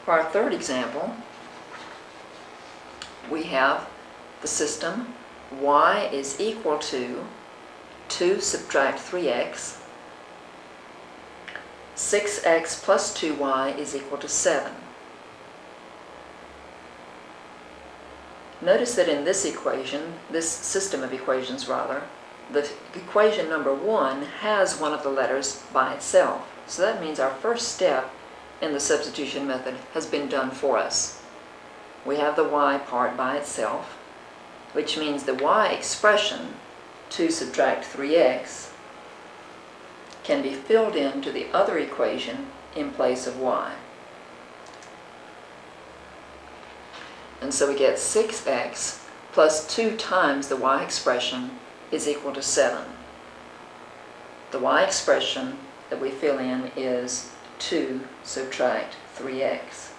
For our third example, we have the system y is equal to 2 subtract 3x, 6x plus 2y is equal to 7. Notice that in this equation, this system of equations rather, the equation number 1 has one of the letters by itself. So that means our first step in the substitution method has been done for us. We have the y part by itself, which means the y expression, 2 subtract 3x, can be filled into the other equation in place of y. And so we get 6x plus 2 times the y expression is equal to 7. The y expression that we fill in is 2 subtract 3x.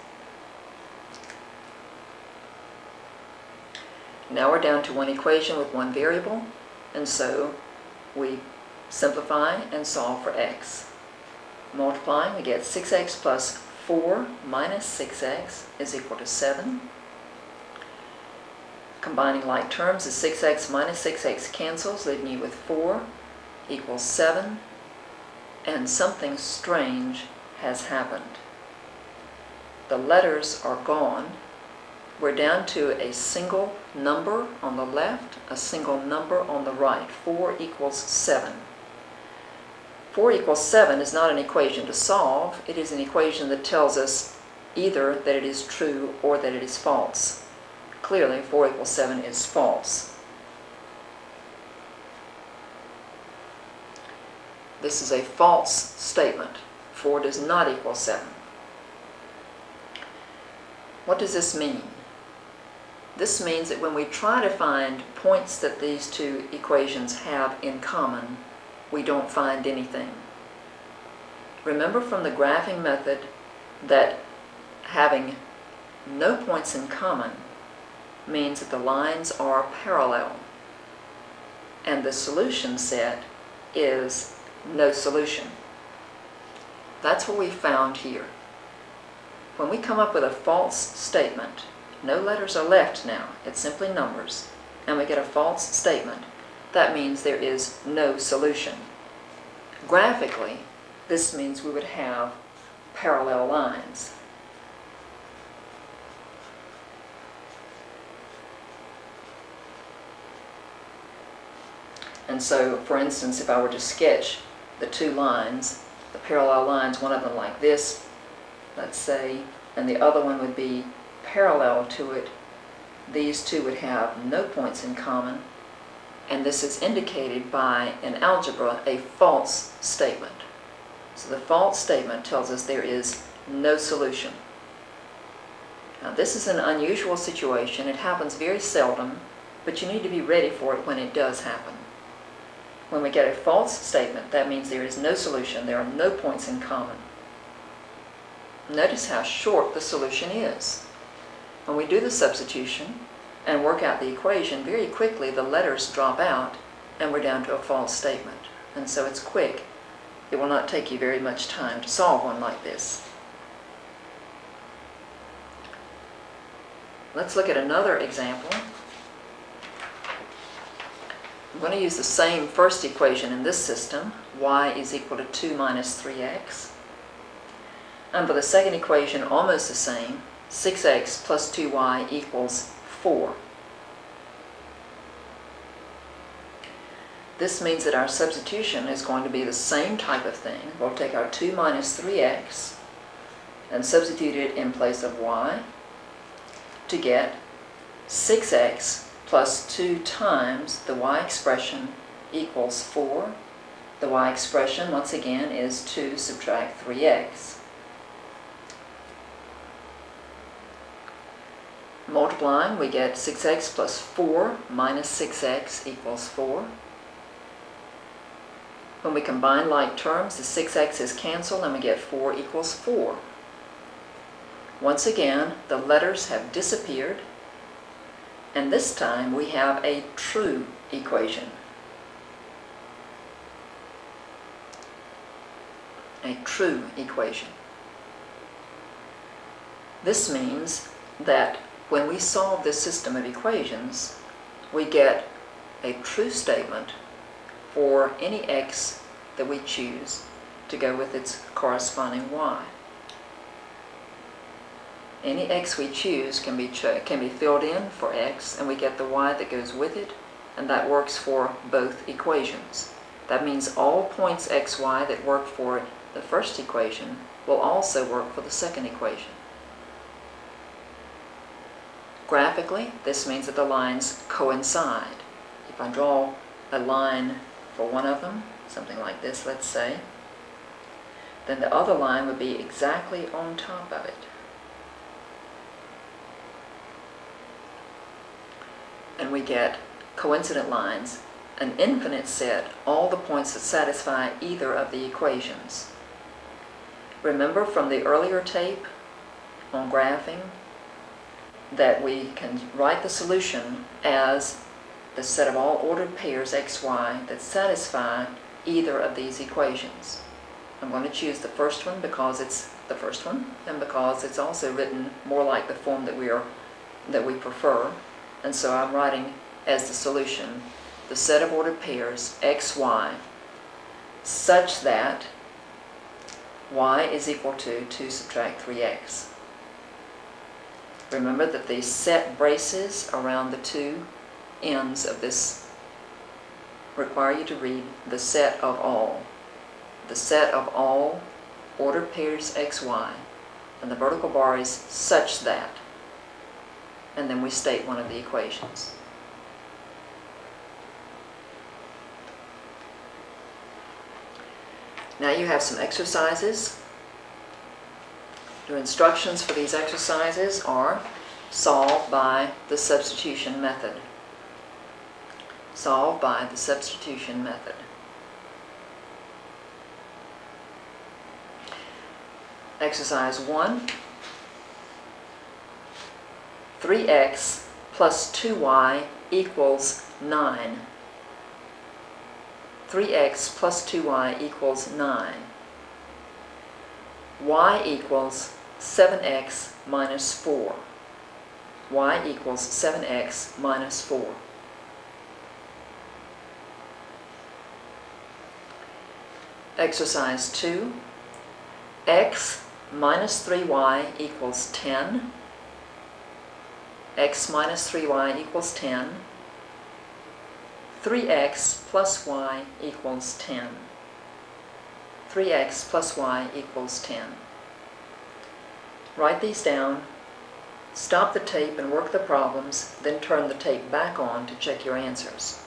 Now we're down to one equation with one variable, and so we simplify and solve for x. Multiplying, we get 6x plus 4 minus 6x is equal to 7. Combining like terms, the 6x minus 6x cancels, leaving you with 4 equals 7, and something strange has happened. The letters are gone. We're down to a single number on the left, a single number on the right. 4 equals 7. 4 equals 7 is not an equation to solve. It is an equation that tells us either that it is true or that it is false. Clearly, 4 equals 7 is false. This is a false statement. 4 does not equal 7. What does this mean? This means that when we try to find points that these two equations have in common, we don't find anything. Remember from the graphing method that having no points in common means that the lines are parallel, and the solution set is no solution. That's what we found here. When we come up with a false statement, no letters are left now, it's simply numbers, and we get a false statement, that means there is no solution. Graphically, this means we would have parallel lines. And so, for instance, if I were to sketch the two lines, the parallel lines, one of them like this, let's say, and the other one would be parallel to it, these two would have no points in common, and this is indicated by, in algebra, a false statement. So the false statement tells us there is no solution. Now this is an unusual situation. It happens very seldom, but you need to be ready for it when it does happen. When we get a false statement, that means there is no solution, there are no points in common. Notice how short the solution is. When we do the substitution and work out the equation, very quickly the letters drop out and we're down to a false statement. And so it's quick. It will not take you very much time to solve one like this. Let's look at another example. I'm going to use the same first equation in this system, y is equal to 2 minus 3x. And for the second equation, almost the same, 6x plus 2y equals 4. This means that our substitution is going to be the same type of thing. We'll take our 2 minus 3x and substitute it in place of y to get 6x plus 2 times the y expression equals 4. The y expression, once again, is 2 subtract 3x. Multiplying, we get 6x plus 4 minus 6x equals 4. When we combine like terms, the 6x is canceled and we get 4 equals 4. Once again, the letters have disappeared, and this time we have a true equation. A true equation. This means that when we solve this system of equations, we get a true statement for any x that we choose to go with its corresponding y. Any x we choose can be filled in for x, and we get the y that goes with it, and that works for both equations. That means all points x, y that work for the first equation will also work for the second equation. Graphically, this means that the lines coincide. If I draw a line for one of them, something like this, let's say, then the other line would be exactly on top of it. And we get coincident lines, an infinite set, all the points that satisfy either of the equations. Remember from the earlier tape on graphing that we can write the solution as the set of all ordered pairs x, y that satisfy either of these equations. I'm going to choose the first one because it's the first one, and because it's also written more like the form that we prefer. And so I'm writing as the solution the set of ordered pairs x, y such that y is equal to 2 subtract 3x. Remember that the set braces around the two ends of this require you to read the set of all. The set of all ordered pairs x, y, and the vertical bar is such that, and then we state one of the equations. Now you have some exercises. Your instructions for these exercises are solve by the substitution method. Solve by the substitution method. Exercise 1. 3x plus 2y equals 9. 3x plus 2y equals 9. Y equals 7x minus 4. Y equals 7x minus 4. Exercise 2. X minus 3y equals 10. X minus 3y equals 10. 3x plus y equals 10. 3x plus y equals 10. Write these down, stop the tape and work the problems, then turn the tape back on to check your answers.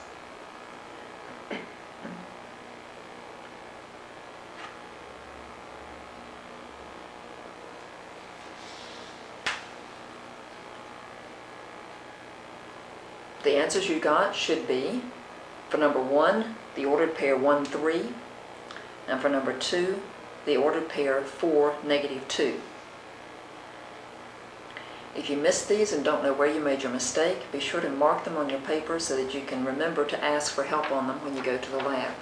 The answers you got should be, for number 1, the ordered pair 1, 3, and for number 2, the ordered pair 4, negative 2. If you missed these and don't know where you made your mistake, be sure to mark them on your paper so that you can remember to ask for help on them when you go to the lab.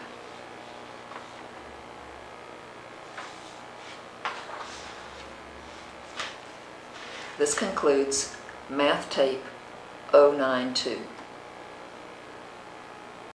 This concludes Math Tape 092.